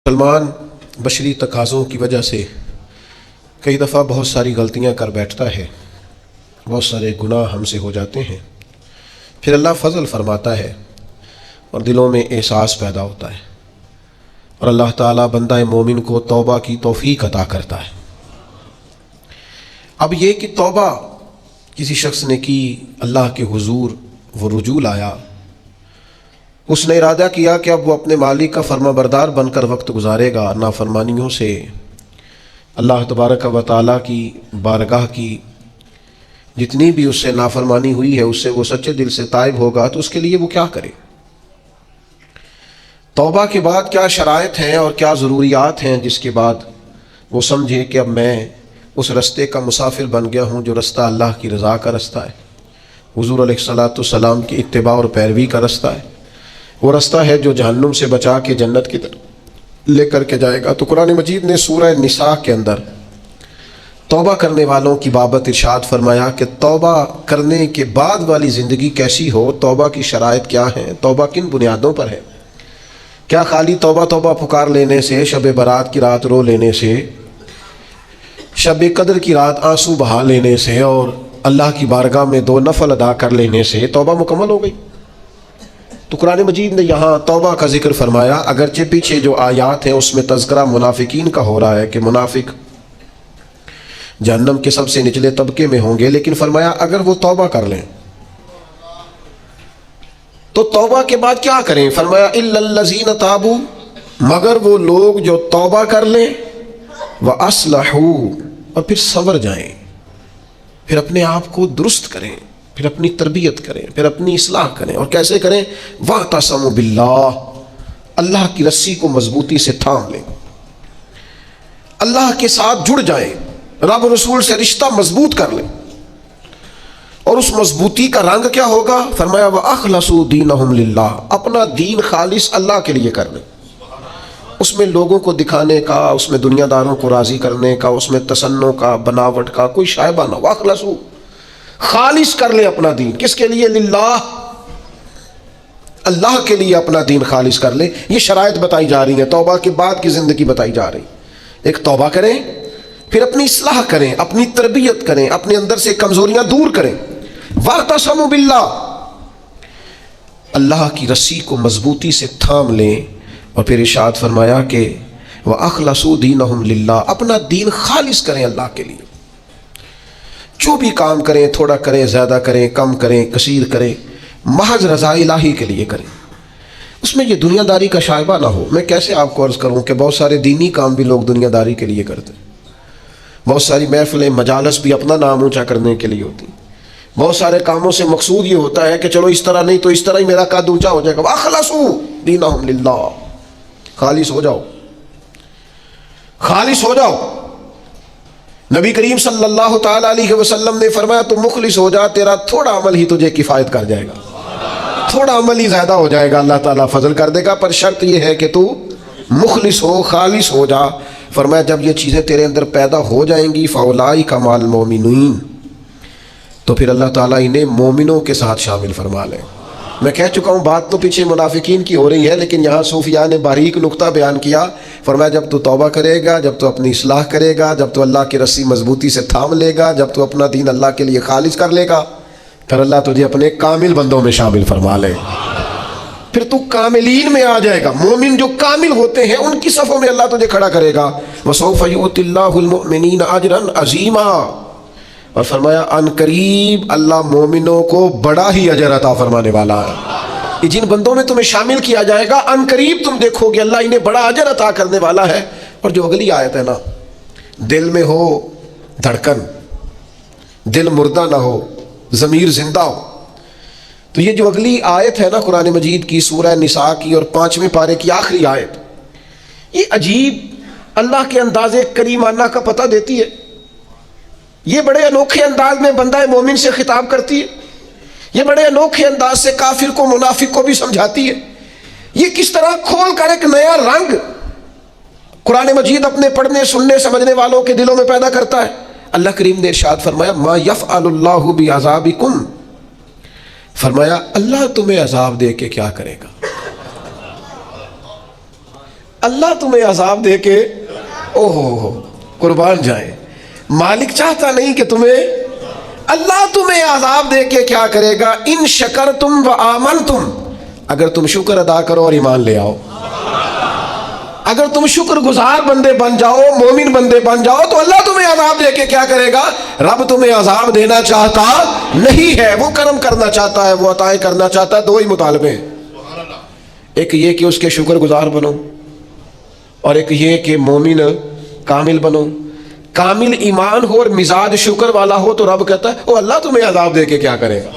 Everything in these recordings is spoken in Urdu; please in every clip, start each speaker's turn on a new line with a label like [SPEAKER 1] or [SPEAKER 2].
[SPEAKER 1] مسلمان بشری تقاضوں کی وجہ سے کئی دفعہ بہت ساری غلطیاں کر بیٹھتا ہے، بہت سارے گناہ ہم سے ہو جاتے ہیں، پھر اللہ فضل فرماتا ہے اور دلوں میں احساس پیدا ہوتا ہے اور اللہ تعالیٰ بندہ مومن کو توبہ کی توفیق عطا کرتا ہے۔ اب یہ کہ توبہ کسی شخص نے کی، اللہ کے حضور وہ رجوع لایا، اس نے ارادہ کیا کہ اب وہ اپنے مالک کا فرما بردار بن کر وقت گزارے گا، نافرمانیوں سے اللہ تبارک و تعالیٰ کی بارگاہ کی جتنی بھی اس سے نافرمانی ہوئی ہے اس سے وہ سچے دل سے تائب ہوگا، تو اس کے لیے وہ کیا کرے؟ توبہ کے بعد کیا شرائط ہیں اور کیا ضروریات ہیں جس کے بعد وہ سمجھے کہ اب میں اس رستے کا مسافر بن گیا ہوں جو رستہ اللہ کی رضا کا رستہ ہے، حضور علیہ الصلاۃ والسلام کی اتباع اور پیروی کا رستہ ہے، وہ رستہ ہے جو جہنم سے بچا کے جنت کی طرف لے کر کے جائے گا۔ تو قرآن مجید نے سورہ نساء کے اندر توبہ کرنے والوں کی بابت ارشاد فرمایا کہ توبہ کرنے کے بعد والی زندگی کیسی ہو، توبہ کی شرائط کیا ہیں، توبہ کن بنیادوں پر ہے۔ کیا خالی توبہ توبہ پکار لینے سے، شب برات کی رات رو لینے سے، شب قدر کی رات آنسو بہا لینے سے اور اللہ کی بارگاہ میں 2 نفل ادا کر لینے سے توبہ مکمل ہو گئی؟ تو قرآن مجید نے یہاں توبہ کا ذکر فرمایا، اگرچہ پیچھے جو آیات ہیں اس میں تذکرہ منافقین کا ہو رہا ہے کہ منافق جہنم کے سب سے نچلے طبقے میں ہوں گے، لیکن فرمایا اگر وہ توبہ کر لیں تو توبہ کے بعد کیا کریں؟ فرمایا الا الذین تابوا، مگر وہ لوگ جو توبہ کر لیں، وَأَصْلَحُوا، اور پھر سنور جائیں، پھر اپنے آپ کو درست کریں، پھر اپنی تربیت کریں، پھر اپنی اصلاح کریں۔ اور کیسے کریں؟ وَاعْتَصَمُوا بِاللَّهِ، اللہ کی رسی کو مضبوطی سے تھام لیں، اللہ کے ساتھ جڑ جائیں، رب رسول سے رشتہ مضبوط کر لیں۔ اور اس مضبوطی کا رنگ کیا ہوگا؟ فرمایا وَأَخْلَصُوا دِينَهُمْ لِلَّهِ، اپنا دین خالص اللہ کے لیے کر لیں، اس میں لوگوں کو دکھانے کا، اس میں دنیا داروں کو راضی کرنے کا، اس میں تصنع کا، بناوٹ کا کوئی شائبہ نہ ہو۔ وَأَخْلَصُوا، خالص کر لیں اپنا دین، کس کے لیے؟ للہ، اللہ کے لیے اپنا دین خالص کر لیں۔ یہ شرائط بتائی جا رہی ہیں، توبہ کے بعد کی زندگی بتائی جا رہی۔ ایک توبہ کریں، پھر اپنی اصلاح کریں، اپنی تربیت کریں، اپنے اندر سے کمزوریاں دور کریں۔ وَاعْتَصَمُوا بِاللَّهِ، اللہ کی رسی کو مضبوطی سے تھام لیں۔ اور پھر ارشاد فرمایا کہ وَأَخْلَصُوا دِينَهُمْ لِلَّهِ، اپنا دین خالص کریں اللہ کے لیے۔ جو بھی کام کریں، تھوڑا کریں، زیادہ کریں، کم کریں، کثیر کریں، محض رضا الہی کے لیے کریں، اس میں یہ دنیا داری کا شائبہ نہ ہو۔ میں کیسے آپ کو عرض کروں کہ بہت سارے دینی کام بھی لوگ دنیا داری کے لیے کرتے ہیں، بہت ساری محفلیں مجالس بھی اپنا نام اونچا کرنے کے لیے ہوتی ہیں، بہت سارے کاموں سے مقصود یہ ہوتا ہے کہ چلو اس طرح نہیں تو اس طرح ہی میرا قد اونچا ہو جائے گا۔ وَأَخْلَصُوا دِينَهُمْ لِلَّهِ، خالص ہو جاؤ، خالص ہو جاؤ۔ نبی کریم صلی اللہ تعالیٰ علیہ وسلم نے فرمایا تو مخلص ہو جا، تیرا تھوڑا عمل ہی تجھے کفایت کر جائے گا، تھوڑا عمل ہی زیادہ ہو جائے گا، اللہ تعالیٰ فضل کر دے گا، پر شرط یہ ہے کہ تو مخلص ہو، خالص ہو جا۔ فرمایا جب یہ چیزیں تیرے اندر پیدا ہو جائیں گی فَأُولَٰئِکَ مَعَ الْمُؤْمِنِينَ، تو پھر اللہ تعالیٰ انہیں مومنوں کے ساتھ شامل فرما لے۔ میں کہہ چکا ہوں بات تو پیچھے منافقین کی ہو رہی ہے، لیکن یہاں صوفیاء نے باریک نقطہ بیان کیا۔ فرمایا جب تو توبہ کرے گا، جب تو اپنی اصلاح کرے گا، جب تو اللہ کی رسی مضبوطی سے تھام لے گا، جب تو اپنا دین اللہ کے لیے خالص کر لے گا، پھر اللہ تجھے اپنے کامل بندوں میں شامل فرما لے، پھر تو کاملین میں آ جائے گا۔ مومن جو کامل ہوتے ہیں ان کی صفوں میں اللہ تجھے کھڑا کرے گا۔ وَسَوْفَ يُؤْتِ اللَّهُ الْمُؤْمِنِينَ أَجْرًا عَظِيمًا، اور فرمایا ان قریب اللہ مومنوں کو بڑا ہی اجر عطا فرمانے والا ہے۔ جن بندوں میں تمہیں شامل کیا جائے گا ان قریب تم دیکھو گے اللہ انہیں بڑا اجر عطا کرنے والا ہے۔ اور جو اگلی آیت ہے نا، دل میں ہو دھڑکن، دل مردہ نہ ہو، ضمیر زندہ ہو، تو یہ جو اگلی آیت ہے نا قرآن مجید کی سورہ نساء کی اور 5ویں پارے کی آخری آیت، یہ عجیب اللہ کے انداز کریمانہ کا پتہ دیتی ہے۔ یہ بڑے انوکھے انداز میں بندہ مومن سے خطاب کرتی ہے، یہ بڑے انوکھے انداز سے کافر کو، منافق کو بھی سمجھاتی ہے۔ یہ کس طرح کھول کر ایک نیا رنگ قرآن مجید اپنے پڑھنے، سننے، سمجھنے والوں کے دلوں میں پیدا کرتا ہے۔ اللہ کریم نے ارشاد فرمایا ما یفعل اللہ بعذابکم، فرمایا اللہ تمہیں عذاب دے کے کیا کرے گا؟ اللہ تمہیں عذاب دے کے اوہ قربان جائے، مالک چاہتا نہیں کہ اللہ تمہیں عذاب دے کے کیا کرے گا؟ ان شکرتم و آمنتم، اگر تم شکر ادا کرو اور ایمان لے آؤ، اگر تم شکر گزار بندے بن جاؤ، مومن بندے بن جاؤ، تو اللہ تمہیں عذاب دے کے کیا کرے گا؟ رب تمہیں عذاب دینا چاہتا نہیں ہے، وہ کرم کرنا چاہتا ہے، وہ عطائیں کرنا چاہتا ہے۔ دو ہی مطالبے ہیں، ایک یہ کہ اس کے شکر گزار بنو، اور ایک یہ کہ مومن کامل بنو۔ کامل ایمان ہو اور مزاج شکر والا ہو تو رب کہتا ہے وہ اللہ تمہیں عذاب دے کے کیا کرے گا؟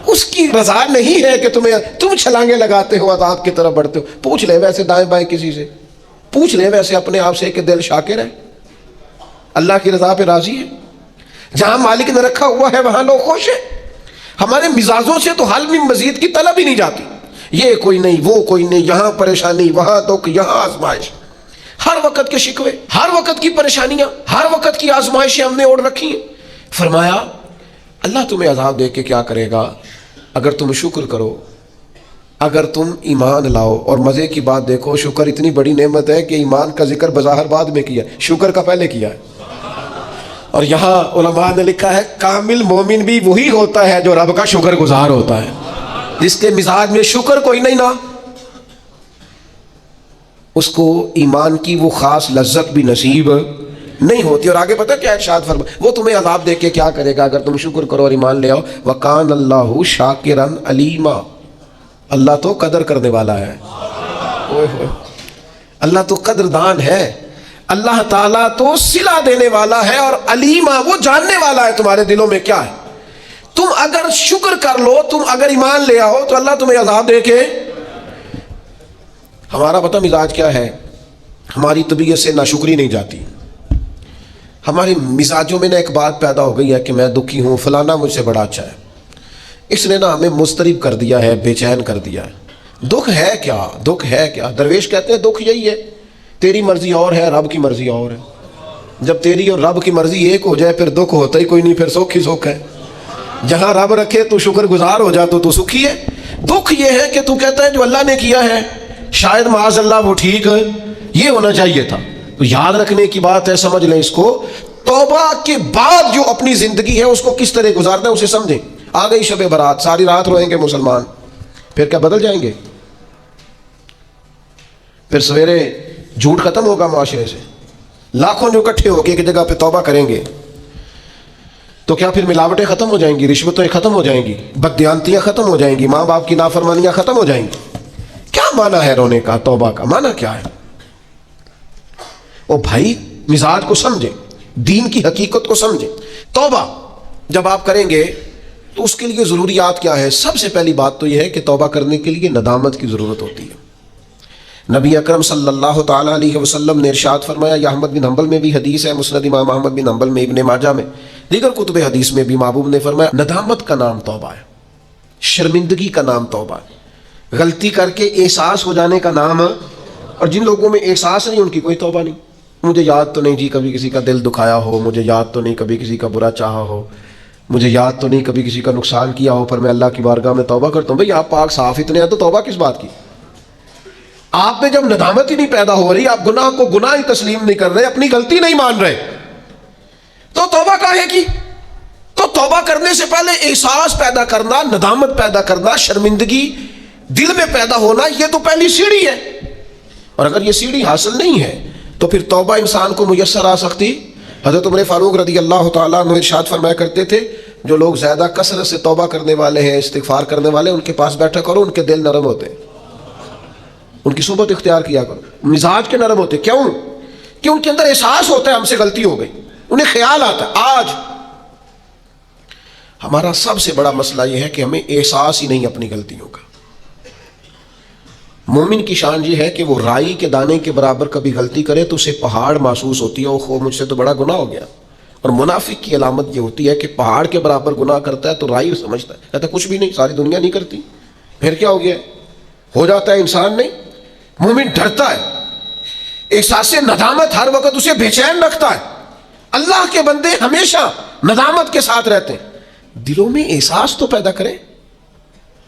[SPEAKER 1] اس کی رضا نہیں ہے کہ تم چھلانگے لگاتے ہو، عذاب کی طرف بڑھتے ہو۔ پوچھ لے ویسے دائیں بائیں کسی سے، پوچھ لے ویسے اپنے آپ سے کہ دل شاکر ہے، اللہ کی رضا پہ راضی ہے؟ جہاں مالک نے رکھا ہوا ہے وہاں لوگ خوش ہیں۔ ہمارے مزاجوں سے تو حل میں مزید کی طلب ہی نہیں جاتی، یہ کوئی نہیں وہ کوئی نہیں، یہاں پریشانی وہاں دکھ یہاں آزمائش، ہر وقت کے شکوے، ہر وقت کی پریشانیاں، ہر وقت کی آزمائشیں ہم نے اوڑھ رکھی ہیں۔ فرمایا اللہ تمہیں عذاب دے کے کیا کرے گا؟ اگر تم شکر کرو، اگر تم ایمان لاؤ۔ اور مزے کی بات دیکھو، شکر اتنی بڑی نعمت ہے کہ ایمان کا ذکر بظاہر بعد میں کیا، شکر کا پہلے کیا ہے۔ اور یہاں علماء نے لکھا ہے کامل مومن بھی وہی ہوتا ہے جو رب کا شکر گزار ہوتا ہے، جس کے مزاج میں شکر کوئی نہیں نا، اس کو ایمان کی وہ خاص لذت بھی نصیب نہیں ہوتی۔ اور آگے پتہ کیا ارشاد فرما، وہ تمہیں عذاب دے کے کیا کرے گا؟ اگر تم شکر کرو اور ایمان لے آؤ، وَقَانَ اللَّهُ شَاكِرًا عَلِيمًا، اللہ تو قدر کرنے والا ہے، اللہ تو قدردان ہے، اللہ تعالیٰ تو صلہ دینے والا ہے، اور علیمہ وہ جاننے والا ہے تمہارے دلوں میں کیا ہے۔ تم اگر شکر کر لو، تم اگر ایمان لے آؤ تو اللہ تمہیں عذاب دے کے۔ ہمارا پتہ مزاج کیا ہے؟ ہماری طبیعت سے ناشکری نہیں جاتی، ہمارے مزاجوں میں ایک بات پیدا ہو گئی ہے کہ میں دکھی ہوں، فلانا مجھ سے بڑا اچھا ہے، اس نے ہمیں مضطرب کر دیا ہے، بے چین کر دیا ہے۔ دکھ ہے کیا؟ دکھ ہے کیا؟ درویش کہتے ہیں دکھ یہی ہے، تیری مرضی اور ہے، رب کی مرضی اور ہے۔ جب تیری اور رب کی مرضی ایک ہو جائے پھر دکھ ہوتا ہی کوئی نہیں، پھر سکھ ہی سکھ ہے۔ جہاں رب رکھے تو شکر گزار ہو جا تو سکھی ہے۔ دکھ یہ ہے کہ تو کہتا ہے جو اللہ نے کیا ہے شاید معاذ اللہ وہ ٹھیک ہے، یہ ہونا چاہیے تھا۔ تو یاد رکھنے کی بات ہے، سمجھ لیں اس کو، توبہ کے بعد جو اپنی زندگی ہے اس کو کس طرح گزارنا ہے اسے سمجھیں۔ آ گئی شب برات، ساری رات روئیں گے مسلمان، پھر کیا بدل جائیں گے؟ پھر سویرے جھوٹ ختم ہوگا معاشرے سے، لاکھوں جو اکٹھے ہو کے ایک جگہ پہ توبہ کریں گے تو کیا پھر ملاوٹیں ختم ہو جائیں گی، رشوتیں ختم ہو جائیں گی، بددیانتیاں ختم ہو جائیں گی، ماں باپ کی نافرمانیاں ختم ہو جائیں گی؟ کیا معنی ہے رونے کا؟ توبہ کا معنی کیا ہے؟ او بھائی مزاج کو سمجھیں، دین کی حقیقت کو سمجھیں۔ توبہ جب آپ کریں گے تو اس کے لیے ضروریات کیا ہے؟ سب سے پہلی بات تو یہ ہے کہ توبہ کرنے کے لیے ندامت کی ضرورت ہوتی ہے۔ نبی اکرم صلی اللہ تعالیٰ علیہ وسلم نے ارشاد فرمایا، یہ احمد بن حنبل میں بھی حدیث ہے، مسند امام احمد بن حنبل میں، ابن ماجہ میں، دیگر کتب حدیث میں بھی محبوب نے فرمایا ندامت کا نام توبہ ہے، شرمندگی کا نام توبہ ہے، غلطی کر کے احساس ہو جانے کا نام ہے۔ اور جن لوگوں میں احساس نہیں ان کی کوئی توبہ نہیں۔ مجھے یاد تو نہیں جی کبھی کسی کا دل دکھایا ہو، مجھے یاد تو نہیں کبھی کسی کا برا چاہا ہو، مجھے یاد تو نہیں کبھی کسی کا نقصان کیا ہو، پر میں اللہ کی بارگاہ میں توبہ کرتا ہوں۔ بھئی آپ پاک صاف اتنے ہیں تو توبہ کس بات کی؟ آپ میں جب ندامت ہی نہیں پیدا ہو رہی، آپ گناہ کو گناہ ہی تسلیم نہیں کر رہے، اپنی غلطی نہیں مان رہے، تو توبہ کاہے کی؟ تو توبہ کرنے سے پہلے احساس پیدا کرنا، ندامت پیدا کرنا، شرمندگی دل میں پیدا ہونا، یہ تو پہلی سیڑھی ہے۔ اور اگر یہ سیڑھی حاصل نہیں ہے تو پھر توبہ انسان کو میسر آ سکتی۔ حضرت عمر فاروق رضی اللہ تعالیٰ عنہ ارشاد فرمایا کرتے تھے، جو لوگ زیادہ کثرت سے توبہ کرنے والے ہیں، استغفار کرنے والے، ان کے پاس بیٹھا کرو، ان کے دل نرم ہوتے ہیں، ان کی صحبت اختیار کیا کرو، مزاج کے نرم ہوتے۔ کیوں؟ کہ ان کے اندر احساس ہوتا ہے ہم سے غلطی ہو گئی، انہیں خیال آتا ہے۔ آج ہمارا سب سے بڑا مسئلہ یہ ہے کہ ہمیں احساس ہی نہیں اپنی غلطیوں کا۔ مومن کی شان یہ ہے کہ وہ رائی کے دانے کے برابر کبھی غلطی کرے تو اسے پہاڑ محسوس ہوتی ہے، اوہ مجھ سے تو بڑا گناہ ہو گیا۔ اور منافق کی علامت یہ ہوتی ہے کہ پہاڑ کے برابر گناہ کرتا ہے تو رائی سمجھتا ہے، کہتا ہے کچھ بھی نہیں، ساری دنیا نہیں کرتی، پھر کیا ہو گیا؟ ہو جاتا ہے انسان نہیں۔ مومن ڈرتا ہے، احساس ندامت ہر وقت اسے بے چین رکھتا ہے۔ اللہ کے بندے ہمیشہ ندامت کے ساتھ رہتے ہیں۔ دلوں میں احساس تو پیدا کریں،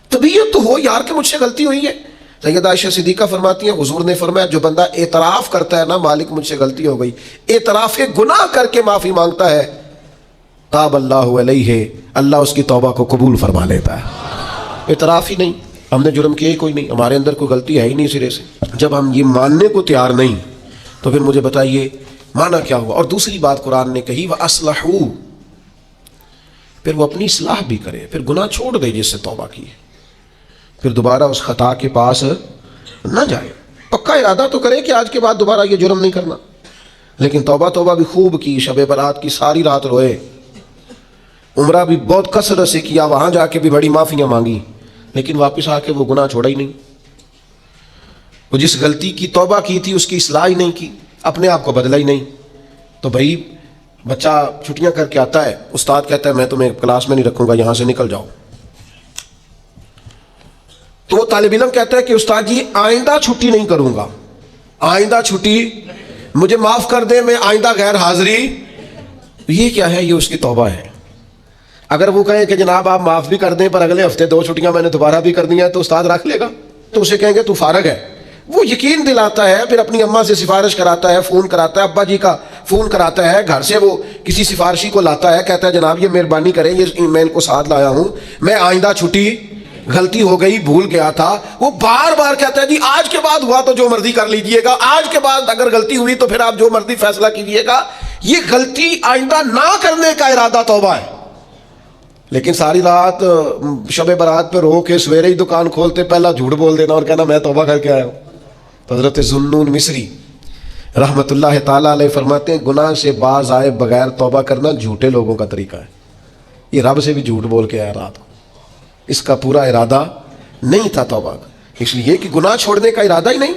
[SPEAKER 1] طبیعت تو ہو یار کہ مجھ سے غلطی ہوئی ہے، سیدہ عائشہ صدیقہ فرماتی ہیں حضور نے فرمایا جو بندہ اعتراف کرتا ہے نا مالک مجھ سے غلطی ہو گئی، اعتراف گناہ کر کے معافی مانگتا ہے، تاب اللہ علیہ، اللہ اس کی توبہ کو قبول فرما لیتا ہے۔ اعتراف ہی نہیں، ہم نے جرم کیا ہی کوئی نہیں، ہمارے اندر کوئی غلطی ہے ہی نہیں سرے سے۔ جب ہم یہ ماننے کو تیار نہیں تو پھر مجھے بتائیے مانا کیا ہوا؟ اور دوسری بات قرآن نے کہی وَأَصْلَحُوا، پھر وہ اپنی اصلاح بھی کرے، پھر گناہ چھوڑ دے جس سے توبہ کی ہے، پھر دوبارہ اس خطا کے پاس نہ جائے، پکا ارادہ تو کرے کہ آج کے بعد دوبارہ یہ جرم نہیں کرنا، لیکن توبہ بھی خوب کی، شب برات کی ساری رات روئے، عمرہ بھی بہت کثرت سے کیا، وہاں جا کے بھی بڑی معافیاں مانگی، لیکن واپس آ کے وہ گناہ چھوڑا ہی نہیں۔ وہ جس غلطی کی توبہ کی تھی اس کی اصلاح ہی نہیں کی، اپنے آپ کو بدلا ہی نہیں۔ تو بھائی بچہ چھٹیاں کر کے آتا ہے، استاد کہتا ہے میں تمہیں کلاس میں نہیں رکھوں گا، یہاں سے نکل جاؤ، تو وہ طالب علم کہتا ہے کہ استاد جی آئندہ چھٹی نہیں کروں گا، آئندہ چھٹی مجھے معاف کر دیں، میں آئندہ غیر حاضری۔ یہ کیا ہے؟ یہ اس کی توبہ ہے۔ اگر وہ کہیں کہ جناب آپ معاف بھی کر دیں پر اگلے ہفتے 2 چھٹیاں میں نے دوبارہ بھی کر دی ہیں، تو استاد رکھ لے گا؟ تو اسے کہیں گے تو فارغ ہے۔ وہ یقین دلاتا ہے، پھر اپنی اماں سے سفارش کراتا ہے، فون کراتا ہے، ابا جی کا فون کراتا ہے، گھر سے وہ کسی سفارشی کو لاتا ہے، کہتا ہے جناب یہ مہربانی کریں، یہ میں ان کو ساتھ لایا ہوں، میں آئندہ چھٹی غلطی ہو گئی، بھول گیا تھا۔ وہ بار بار کہتا ہے جی آج کے بعد ہوا تو جو مرضی کر لیجئے گا، آج کے بعد اگر غلطی ہوئی تو پھر آپ جو مرضی فیصلہ کیجئے گا۔ یہ غلطی آئندہ نہ کرنے کا ارادہ توبہ ہے۔ لیکن ساری رات شب برات پہ رو کے سویرے ہی دکان کھولتے پہلا جھوٹ بول دینا اور کہنا میں توبہ کر کے آیا ہوں۔ تو حضرت ذوالنون مصری رحمت اللہ تعالیٰ علیہ فرماتے ہیں گناہ سے باز آئے بغیر توبہ کرنا جھوٹے لوگوں کا طریقہ ہے۔ یہ رب سے بھی جھوٹ بول کے آیا رات کو، اس کا پورا ارادہ نہیں تھا توبہ کا، اس لیے کہ گناہ چھوڑنے کا ارادہ ہی نہیں،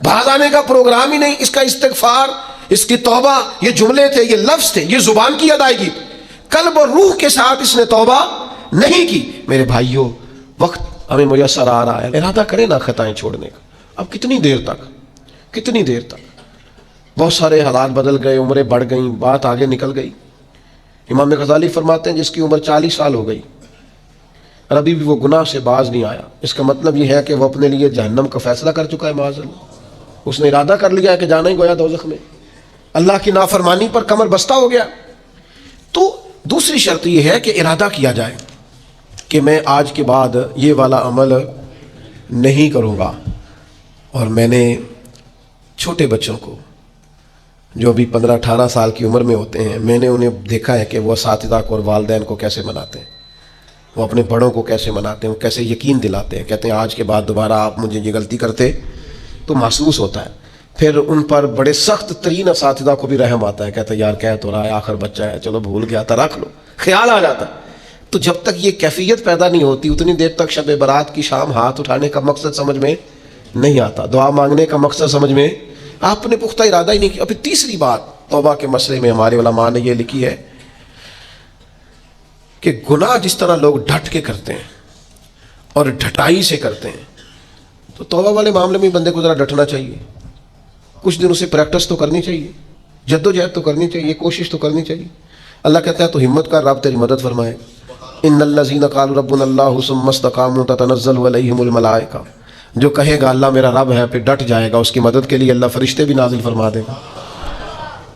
[SPEAKER 1] باز آنے کا پروگرام ہی نہیں، اس کا استغفار، اس کی توبہ، یہ جملے تھے، یہ لفظ تھے، یہ زبان کی ادائیگی، قلب اور روح کے ساتھ اس نے توبہ نہیں کی۔ میرے بھائیوں وقت ہمیں میسر آ رہا ہے، ارادہ کریں نا خطائیں چھوڑنے کا۔ اب کتنی دیر تک بہت سارے حالات بدل گئے، عمریں بڑھ گئیں، بات آگے نکل گئی۔ امام غزالی فرماتے ہیں جس کی عمر 40 سال ہو گئی اور ابھی بھی وہ گناہ سے باز نہیں آیا، اس کا مطلب یہ ہے کہ وہ اپنے لیے جہنم کا فیصلہ کر چکا ہے معاذ اللہ۔ اس نے ارادہ کر لیا ہے کہ جانا ہی گویا دوزخ میں، اللہ کی نافرمانی پر کمر بستہ ہو گیا۔ تو دوسری شرط یہ ہے کہ ارادہ کیا جائے کہ میں آج کے بعد یہ والا عمل نہیں کروں گا۔ اور میں نے چھوٹے بچوں کو جو ابھی 15-18 سال کی عمر میں ہوتے ہیں، میں نے انہیں دیکھا ہے کہ وہ اساتذہ کو اور والدین کو کیسے مناتے ہیں، وہ اپنے بڑوں کو کیسے مناتے ہیں، وہ کیسے یقین دلاتے ہیں، کہتے ہیں آج کے بعد دوبارہ آپ مجھے یہ غلطی کرتے تو محسوس ہوتا ہے۔ پھر ان پر بڑے سخت ترین اساتذہ کو بھی رحم آتا ہے، کہتا ہے یار کہہ تو رہا ہے، آخر بچہ ہے، چلو بھول گیا تھا، رکھ لو، خیال آ جاتا ہے۔ تو جب تک یہ کیفیت پیدا نہیں ہوتی اتنی دیر تک شب برات کی شام ہاتھ اٹھانے کا مقصد سمجھ میں نہیں آتا، دعا مانگنے کا مقصد سمجھ میں آپ نے پختہ ارادہ ہی نہیں کیا۔ پھر تیسری بات توبہ کے مسئلے میں ہمارے علماء نے یہ لکھی ہے کہ گناہ جس طرح لوگ ڈٹ کے کرتے ہیں اور ڈھٹائی سے کرتے ہیں، تو توبہ والے معاملے میں بندے کو ذرا ڈٹنا چاہیے، کچھ دن اسے پریکٹس تو کرنی چاہیے، جد و جہد تو کرنی چاہیے، کوشش تو کرنی چاہیے۔ اللہ کہتا ہے تو ہمت کر، رب تیری مدد فرمائے۔ ان الذین قالوا ربنا اللہ ثم استقاموا تتنزل علیہم الملائکہ، جو کہے گا اللہ میرا رب ہے پھر ڈٹ جائے گا، اس کی مدد کے لیے اللہ فرشتے بھی نازل فرما دے گا۔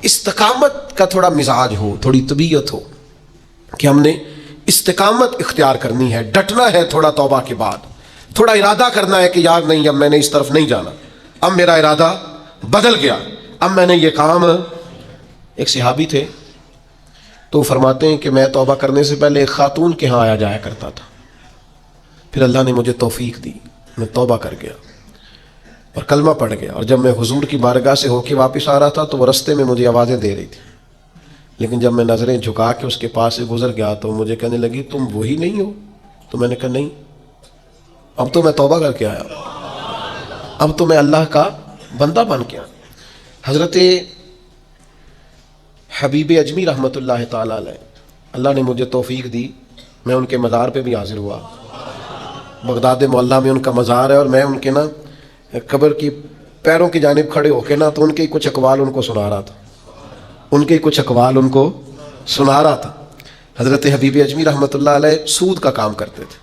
[SPEAKER 1] استقامت کا تھوڑا مزاج ہو، تھوڑی طبیعت ہو کہ ہم نے استقامت اختیار کرنی ہے، ڈٹنا ہے، تھوڑا توبہ کے بعد تھوڑا ارادہ کرنا ہے کہ یار نہیں اب میں نے اس طرف نہیں جانا، اب میرا ارادہ بدل گیا، اب میں نے یہ کام۔ ایک صحابی تھے تو فرماتے ہیں کہ میں توبہ کرنے سے پہلے ایک خاتون کے ہاں آیا جایا کرتا تھا، پھر اللہ نے مجھے توفیق دی، میں توبہ کر گیا اور کلمہ پڑھ گیا، اور جب میں حضور کی بارگاہ سے ہو کے واپس آ رہا تھا تو وہ رستے میں مجھے آوازیں دے رہی تھی، لیکن جب میں نظریں جھکا کے اس کے پاس سے گزر گیا تو مجھے کہنے لگی تم وہی نہیں ہو؟ تو میں نے کہا نہیں، اب تو میں توبہ کر کے آیا، اب تو میں اللہ کا بندہ بن گیا۔ حضرت حبیب اجمی رحمۃ اللہ تعالیٰ علیہ، اللہ نے مجھے توفیق دی، میں ان کے مزار پہ بھی حاضر ہوا، بغداد معلیٰ میں ان کا مزار ہے، اور میں ان کے نا قبر کی پیروں کی جانب کھڑے ہو کے نا تو ان کے کچھ اقوال ان کو سنا رہا تھا، حضرت حبیب اجمی رحمۃ اللہ علیہ سود کا کام کرتے تھے،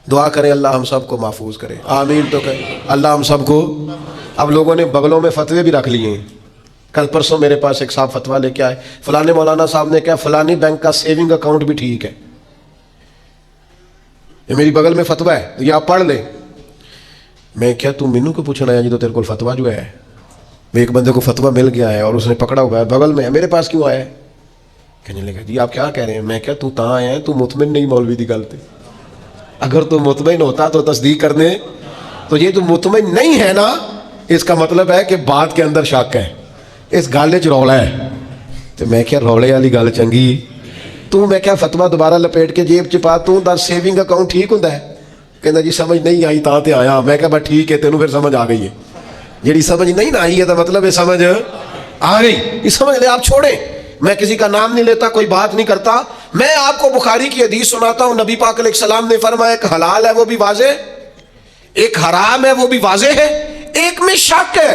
[SPEAKER 1] دعا کریں اللہ ہم سب کو محفوظ کرے، آمین تو کہیں اللہ ہم سب کو۔ اب لوگوں نے بغلوں میں فتوے بھی رکھ لیے ہیں۔ کل پرسوں میرے پاس ایک صاحب فتویٰ لے کے آئے، فلانے مولانا صاحب نے کہا فلانی بینک کا سیونگ اکاؤنٹ بھی ٹھیک ہے۔ یہ میری بغل میں فتویٰ ہے، یہ آپ پڑھ لیں۔ میں کیا تو مینو کو پوچھنا ہے جی تو تیرے کو فتویٰ جو ہے، ایک بندے کو فتویٰ مل گیا ہے اور اس نے پکڑا ہوا ہے بغل میں ہے، میرے پاس کیوں آیا ہے؟ کہنے لگا جی آپ کیا کہہ رہے ہیں؟ میں کیا تو تاں آیا ہے، تو مطمئن نہیں مولوی دی گل تے، اگر تو مطمئن ہوتا تو تصدیق کر دیں۔ تو یہ تو مطمئن نہیں ہے نا، اس کا مطلب ہے کہ بات کے اندر شک ہے، اس گل چ رولا ہے۔ تو میں کیا رولے والی گل چنگی، تو میں کیا فتویٰ دوبارہ لپیٹ کے جیب چ پا، تو دا سیونگ اکاؤنٹ ٹھیک ہوندا ہے؟ کہندا جی سمجھ نہیں آئی تاں تے آیا۔ میں کہا بس ٹھیک ہے، تینوں پھر سمجھ آ گئی ہے۔ جیڑی سمجھ نہیں نہ آئی ہے تو مطلب ہے سمجھ آ گئی، یہ سمجھ لے آپ چھوڑیں۔ میں کسی کا نام نہیں لیتا، کوئی بات نہیں کرتا، میں آپ کو بخاری کی حدیث سناتا ہوں۔ نبی پاک علیہ السلام نے فرمایا ایک حلال ہے وہ بھی واضح، ایک حرام ہے وہ بھی واضح ہے، ایک میں شک ہے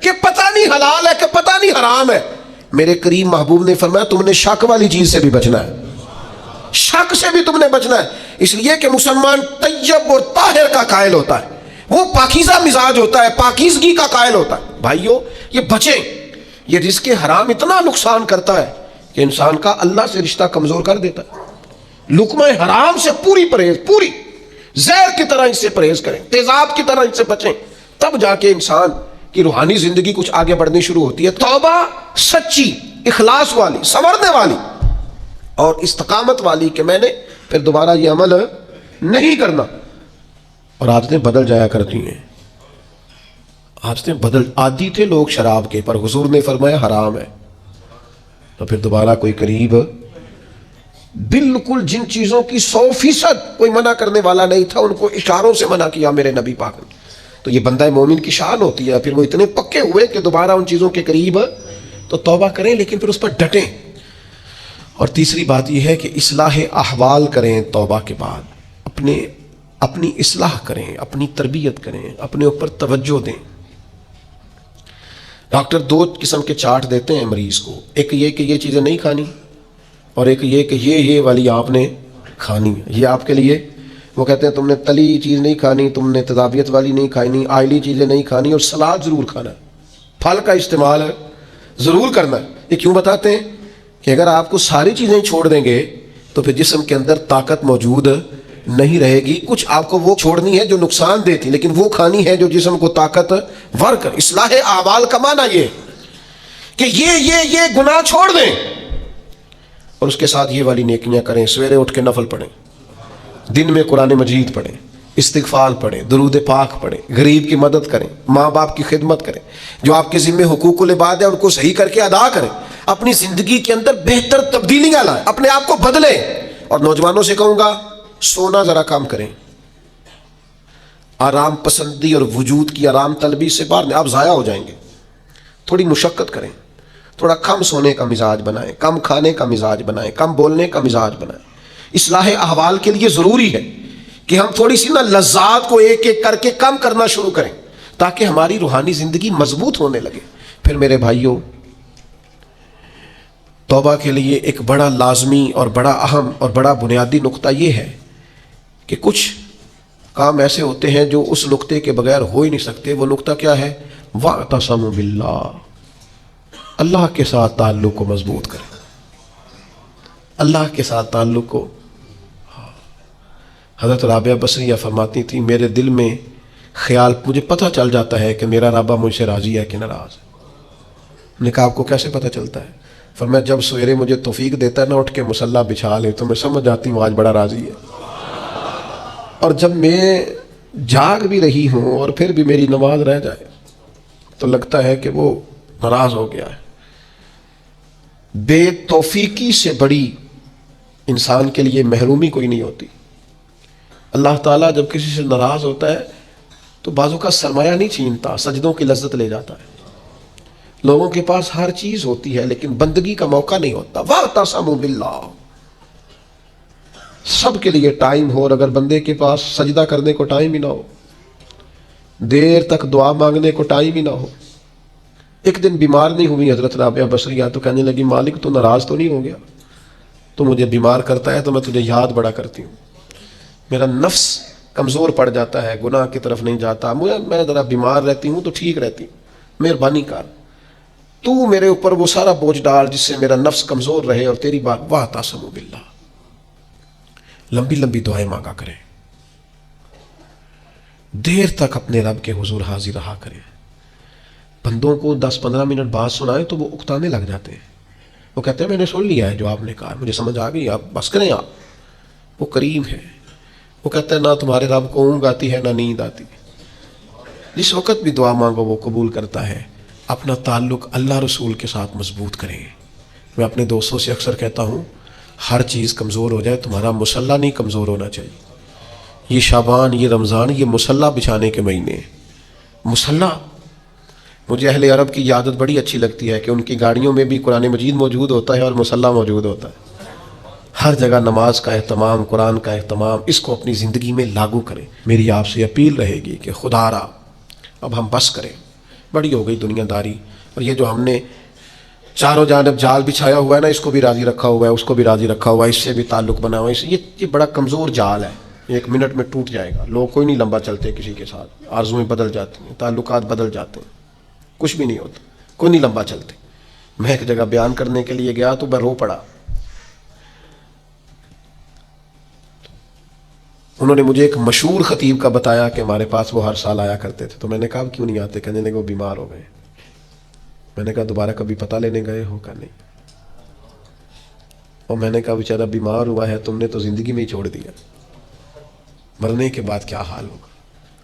[SPEAKER 1] کہ پتہ نہیں حلال ہے کہ پتہ نہیں حرام ہے۔ میرے کریم محبوب نے فرمایا تم نے شک والی چیز سے بھی بچنا ہے، شک سے بھی تم نے بچنا ہے، اس لیے کہ مسلمان طیب اور طاہر کا قائل ہوتا ہے، وہ پاکیزہ مزاج ہوتا ہے، پاکیزگی کا قائل ہوتا ہے۔ بھائیو یہ بچیں، یہ رزق حرام اتنا نقصان کرتا ہے کہ انسان کا اللہ سے رشتہ کمزور کر دیتا ہے۔ لقمہ حرام سے پوری پرہیز، پوری زہر کی طرح اس سے پرہیز کریں، تیزاب کی طرح اس سے بچیں، تب جا کے انسان کی روحانی زندگی کچھ آگے بڑھنی شروع ہوتی ہے۔ توبہ سچی، اخلاص والی، سنورنے والی اور استقامت والی کہ میں نے پھر دوبارہ یہ عمل نہیں کرنا، اور عادتیں بدل جایا کرتی ہیں، عادتیں بدل، عادی تھے لوگ شراب کے، پر حضور نے فرمایا حرام ہے، تو پھر دوبارہ کوئی قریب بالکل جن چیزوں کی 100% کوئی منع کرنے والا نہیں تھا ان کو اشاروں سے منع کیا میرے نبی پاک نے۔ تو یہ بندہ مومن کی شان ہوتی ہے، پھر وہ اتنے پکے ہوئے کہ دوبارہ ان چیزوں کے قریب تو توبہ کریں لیکن پھر اس پر ڈٹیں۔ اور تیسری بات یہ ہے کہ اصلاح احوال کریں، توبہ کے بعد اپنی اصلاح کریں، اپنی تربیت کریں، اپنے اوپر توجہ دیں۔ ڈاکٹر 2 قسم کے چارٹ دیتے ہیں مریض کو، ایک یہ کہ یہ چیزیں نہیں کھانی، اور ایک یہ کہ یہ والی آپ نے کھانی، یہ آپ کے لیے۔ وہ کہتے ہیں تم نے تلی چیز نہیں کھانی، تم نے تذابیت والی نہیں کھانی، آئلی چیزیں نہیں کھانی، اور سلاد ضرور کھانا ہے، پھل کا استعمال ضرور کرنا ہے۔ یہ کیوں بتاتے ہیں کہ اگر آپ کو ساری چیزیں چھوڑ دیں گے تو پھر جسم کے اندر طاقت موجود نہیں رہے گی، کچھ آپ کو وہ چھوڑنی ہے جو نقصان دیتی، لیکن وہ کھانی ہے جو جسم کو طاقت ور کر۔ اصلاح اعمال کا معنی یہ کہ یہ گناہ چھوڑ دیں اور اس کے ساتھ یہ والی نیکیاں کریں، سویرے اٹھ کے نفل پڑھیں، دن میں قرآن مجید پڑھیں، استغفار پڑھیں، درود پاک پڑھیں، غریب کی مدد کریں، ماں باپ کی خدمت کریں، جو آپ کے ذمہ حقوق العباد ہے ان کو صحیح کر کے ادا کریں، اپنی زندگی کے اندر بہتر تبدیلیاں لائیں، اپنے آپ کو بدلیں۔ اور نوجوانوں سے کہوں گا سونا ذرا کام کریں، آرام پسندی اور وجود کی آرام طلبی سے باہر آپ ضائع ہو جائیں گے۔ تھوڑی مشقت کریں، تھوڑا کم سونے کا مزاج بنائیں، کم کھانے کا مزاج بنائیں، کم بولنے کا مزاج بنائیں۔ اصلاح احوال کے لیے ضروری ہے کہ ہم تھوڑی سی لذات کو ایک ایک کر کے کم کرنا شروع کریں تاکہ ہماری روحانی زندگی مضبوط ہونے لگے۔ پھر میرے بھائیوں، توبہ کے لیے ایک بڑا لازمی اور بڑا اہم اور بڑا بنیادی نقطہ یہ ہے کہ کچھ کام ایسے ہوتے ہیں جو اس نقطے کے بغیر ہو ہی نہیں سکتے۔ وہ نقطہ کیا ہے؟ وَاعْتَصَمُوا بِاللَّهِ، اللہ کے ساتھ تعلق کو مضبوط کریں، اللہ کے ساتھ تعلق کو۔ حضرت رابعہ بصریہ فرماتی تھی میرے دل میں خیال، مجھے پتہ چل جاتا ہے کہ میرا رابعہ مجھ سے راضی ہے کہ ناراض ہے۔ میں نے کہا آپ کو کیسے پتہ چلتا ہے؟ فرمایا جب سویرے مجھے توفیق دیتا ہے نا اٹھ کے مصلی بچھا لے تو میں سمجھ جاتی ہوں آج بڑا راضی ہے، اور جب میں جاگ بھی رہی ہوں اور پھر بھی میری نماز رہ جائے تو لگتا ہے کہ وہ ناراض ہو گیا ہے۔ بے توفیقی سے بڑی انسان کے لیے محرومی کوئی نہیں ہوتی۔ اللہ تعالیٰ جب کسی سے ناراض ہوتا ہے تو بازو کا سرمایہ نہیں چھینتا، سجدوں کی لذت لے جاتا ہے۔ لوگوں کے پاس ہر چیز ہوتی ہے لیکن بندگی کا موقع نہیں ہوتا۔ وَاعْتَصَمُوا بِاللَّهِ، سب کے لیے ٹائم ہو، اور اگر بندے کے پاس سجدہ کرنے کو ٹائم ہی نہ ہو، دیر تک دعا مانگنے کو ٹائم ہی نہ ہو۔ ایک دن بیمار نہیں ہوئی حضرت رابعہ بصریہ تو کہنے لگی مالک تو ناراض تو نہیں ہو گیا؟ تو مجھے بیمار کرتا ہے تو میں تجھے یاد بڑا کرتی ہوں۔ میرا نفس کمزور پڑ جاتا ہے، گناہ کی طرف نہیں جاتا، میں ذرا بیمار رہتی ہوں تو ٹھیک رہتی ہوں، مہربانی کر تو میرے اوپر وہ سارا بوجھ ڈال جس سے میرا نفس کمزور رہے اور تیری بات واعتصموا باللہ. لمبی لمبی دعائیں مانگا کریں، دیر تک اپنے رب کے حضور حاضر رہا کریں. بندوں کو 10-15 منٹ بات سنائے تو وہ اکتانے لگ جاتے ہیں، وہ کہتے ہیں میں نے سن لیا ہے جو آپ نے کہا، مجھے سمجھ آ گئی، آپ بس کریں. آپ وہ کریم ہے، وہ کہتا ہے نہ تمہارے رب کو اونگ آتی ہے نہ نیند آتی. جس وقت بھی دعا مانگو وہ قبول کرتا ہے. اپنا تعلق اللہ رسول کے ساتھ مضبوط کریں. میں اپنے دوستوں سے اکثر کہتا ہوں ہر چیز کمزور ہو جائے، تمہارا مصلی نہیں کمزور ہونا چاہیے. یہ شعبان، یہ رمضان، یہ مصلی بچھانے کے مہینے ہیں. مصلی، مجھے اہل عرب کی عادت بڑی اچھی لگتی ہے کہ ان کی گاڑیوں میں بھی قرآن مجید موجود ہوتا ہے اور مصلی موجود ہوتا ہے. ہر جگہ نماز کا اہتمام، قرآن کا اہتمام، اس کو اپنی زندگی میں لاگو کریں. میری آپ سے اپیل رہے گی کہ خدا را اب ہم بس کریں، بڑی ہو گئی دنیا داری، اور یہ جو ہم نے چاروں جانب جال بچھایا ہوا ہے نا، اس کو بھی راضی رکھا ہوا ہے، اس کو بھی راضی رکھا ہوا ہے، اس سے بھی تعلق بنا ہوا ہے. یہ بڑا کمزور جال ہے، 1 منٹ میں ٹوٹ جائے گا. لوگ کوئی نہیں لمبا چلتے کسی کے ساتھ، آرزویں بدل جاتی ہیں، تعلقات بدل جاتے ہیں، کچھ بھی نہیں ہوتا، کوئی نہیں لمبا چلتے. میں ایک جگہ بیان کرنے کے لیے گیا تو میں رو پڑا. انہوں نے مجھے ایک مشہور خطیب کا بتایا کہ ہمارے پاس وہ ہر سال آیا کرتے تھے. تو میں نے کہا کیوں نہیں آتے؟ کہنے لگے وہ بیمار ہو گئے. میں نے کہا دوبارہ کبھی پتہ لینے گئے ہو؟ کہ نہیں. اور میں نے کہا بیچارہ بیمار ہوا ہے، تم نے تو زندگی میں ہی چھوڑ دیا، مرنے کے بعد کیا حال ہوگا.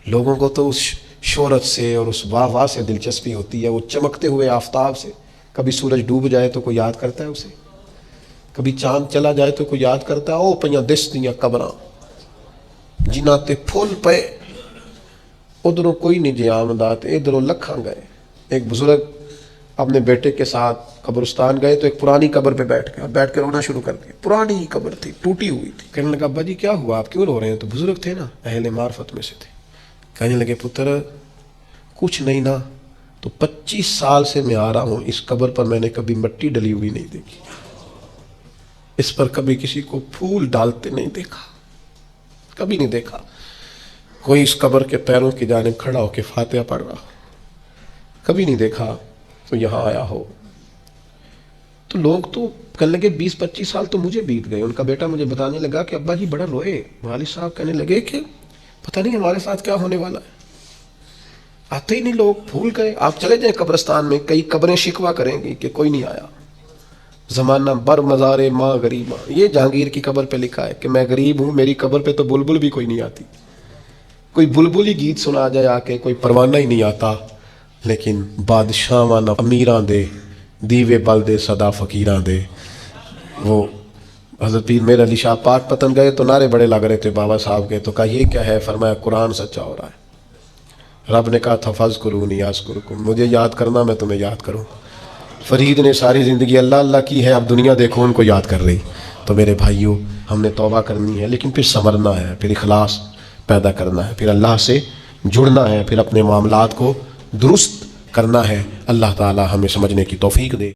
[SPEAKER 1] لوگوں کو تو اس شہرت سے اور اس واہ واہ سے دلچسپی ہوتی ہے، وہ چمکتے ہوئے آفتاب سے. کبھی سورج ڈوب جائے تو کوئی یاد کرتا ہے اسے، کبھی چاند چلا جائے تو کوئی یاد کرتا ہے. او پیاں دس دیاں قبراں جنہ تے پھول پے، ادھروں کوئی نہیں جی آمدات، ادھروں لکھاں گئے. ایک بزرگ اپنے بیٹے کے ساتھ قبرستان گئے تو ایک پرانی قبر پہ بیٹھ کے رونا شروع کر دیا. پرانی قبر تھی، ٹوٹی ہوئی تھی. کہنے لگا ابا جی کیا ہوا، آپ کیوں رو رہے ہیں؟ تو بزرگ تھے نا، اہل معرفت میں سے تھے. کہنے لگے پتر کچھ نہیں نا، تو 25 سال سے میں آ رہا ہوں، اس قبر پر میں نے کبھی مٹی ڈلی ہوئی نہیں دیکھی، اس پر کبھی کسی کو پھول ڈالتے نہیں دیکھا، کبھی نہیں دیکھا. کوئی اس قبر کے پیروں کی جانب کھڑا ہو کے فاتحہ پڑھ رہا ہو، کبھی نہیں دیکھا. تو یہاں آیا ہو تو لوگ تو کہنے لگے 20-25 سال تو مجھے بیت گئے. ان کا بیٹا مجھے بتانے لگا کہ ابا جی بڑا روئے. والد صاحب کہنے لگے کہ پتہ نہیں ہمارے ساتھ کیا ہونے والا ہے، آتے ہی نہیں لوگ، بھول گئے. آپ چلے جائیں قبرستان میں، کئی قبریں شکوہ کریں گی کہ کوئی نہیں آیا. زمانہ بر مزار ماں غریباں، یہ جہانگیر کی قبر پہ لکھا ہے کہ میں غریب ہوں، میری قبر پہ تو بلبل بھی کوئی نہیں آتی. کوئی بلبل ہی گیت سنا جائے آ کے، کوئی پروانہ ہی نہیں آتا. لیکن بادشاہاں نہ امیراں دے، دیوے بل دے صدا فقیراں دے. وہ حضرت پیر میر علی شاہ پاک پتن گئے تو نعرے بڑے لگ رہے تھے بابا صاحب کے. تو کہا یہ کیا ہے؟ فرمایا قرآن سچا ہو رہا ہے. رب نے کہا تھا فاذکرونی اذکرکم، مجھے یاد کرنا میں تمہیں یاد کروں. فرید نے ساری زندگی اللہ اللہ کی ہے، اب دنیا دیکھو ان کو یاد کر رہی. تو میرے بھائیوں ہم نے توبہ کرنی ہے، لیکن پھر سنورنا ہے، پھر اخلاص پیدا کرنا ہے، پھر اللہ سے جڑنا ہے، پھر اپنے معاملات کو درست کرنا ہے. اللہ تعالی ہمیں سمجھنے کی توفیق دے.